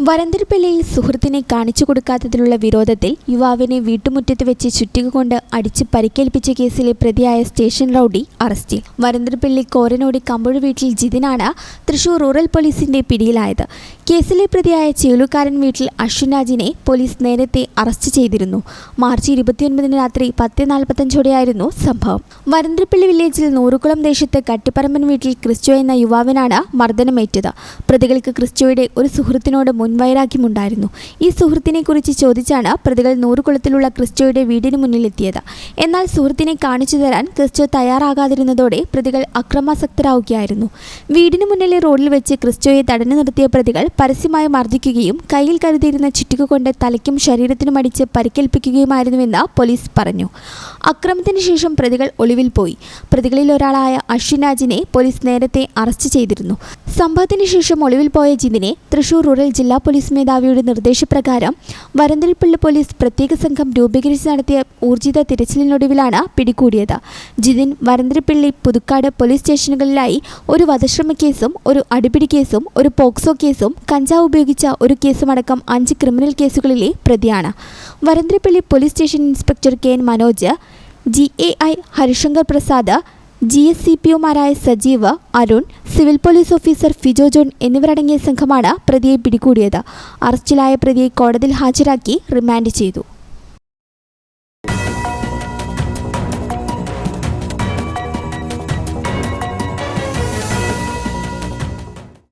വരന്തരപ്പള്ളിയിൽ സുഹൃത്തിനെ കാണിച്ചു കൊടുക്കാത്തതിലുള്ള വിരോധത്തിൽ യുവാവിനെ വീട്ടുമുറ്റത്ത് വെച്ച് ചുറ്റിക കൊണ്ട് അടിച്ച് പരിക്കേൽപ്പിച്ച കേസിലെ പ്രതിയായ സ്റ്റേഷൻ റൌഡി അറസ്റ്റിൽ. വരന്തരപ്പള്ളി കോരനോടി കമ്പുഴ വീട്ടിൽ ജിതിനാണ് തൃശൂർ റൂറൽ പോലീസിന്റെ പിടിയിലായത്. കേസിലെ പ്രതിയായ ചേലുകാരൻ വീട്ടിൽ അശ്വിൻരാജിനെ പോലീസ് നേരത്തെ അറസ്റ്റ് ചെയ്തിരുന്നു. മാർച്ച് 29 രാത്രി 10:45 സംഭവം. വരന്തരപ്പള്ളി വില്ലേജിൽ നൂറുകുളം ദേശത്ത് കട്ടിപ്പറമ്പൻ വീട്ടിൽ ക്രിസ്റ്റോ എന്ന യുവാവിനാണ് മർദ്ദനമേറ്റത്. പ്രതികൾക്ക് ക്രിസ്റ്റോയുടെ ഒരു സുഹൃത്തിനോട് മുൻവൈരാഗ്യമുണ്ടായിരുന്നു. ഈ സുഹൃത്തിനെ കുറിച്ച് ചോദിച്ചാണ് പ്രതികൾ നൂറുകുളത്തിലുള്ള ക്രിസ്റ്റോയുടെ വീടിന് മുന്നിലെത്തിയത്. എന്നാൽ സുഹൃത്തിനെ കാണിച്ചു തരാൻ ക്രിസ്റ്റോ തയ്യാറാകാതിരുന്നതോടെ പ്രതികൾ അക്രമാസക്തരാവുകയായിരുന്നു. വീടിന് മുന്നിലെ റോഡിൽ വെച്ച് ക്രിസ്റ്റോയെ തടഞ്ഞു നിർത്തിയ പ്രതികൾ പരസ്യമായി മർദ്ദിക്കുകയും കയ്യിൽ കരുതിയിരുന്ന ചുറ്റിക കൊണ്ട് തലയ്ക്കും ശരീരത്തിനും അടിച്ച് പരിക്കേൽപ്പിക്കുകയുമായിരുന്നുവെന്ന് പോലീസ് പറഞ്ഞു. അക്രമത്തിന് ശേഷം പ്രതികൾ ഒളിവിൽ പോയി. പ്രതികളിൽ ഒരാളായ അശ്വിൻരാജിനെ പോലീസ് നേരത്തെ അറസ്റ്റ് ചെയ്തിരുന്നു. സംഭവത്തിന് ശേഷം ഒളിവിൽ പോയ ജിതിനെ തൃശൂർ റൂറൽ ജില്ലാ പോലീസ് മേധാവിയുടെ നിർദ്ദേശപ്രകാരം വരന്തരപ്പള്ളി പോലീസ് പ്രത്യേക സംഘം രൂപീകരിച്ച് നടത്തിയ ഊർജിത തിരച്ചിലിനൊടുവിലാണ് പിടികൂടിയത്. ജിതിൻ വരന്തരപ്പള്ളി, പുതുക്കാട് പോലീസ് സ്റ്റേഷനുകളിലായി ഒരു വധശ്രമ കേസും ഒരു അടിപിടി കേസും ഒരു പോക്സോ കേസും കഞ്ചാവ് ഉപയോഗിച്ച ഒരു കേസുമടക്കം 5 ക്രിമിനൽ കേസുകളിലെ പ്രതിയാണ്. Varantharappally police station inspector K N Manoj, GAI Harishankar Prasad, GSCPOമാരായ Sajeev, Arun, civil police officer Fijo John എന്നിവരടങ്ങിയ സംഘമാണ് പ്രതിയെ പിടികൂടിയത്. അറസ്റ്റിലായ പ്രതിയെ കോടതിയിൽ ഹാജരാക്കി റിമാൻഡ് ചെയ്തു.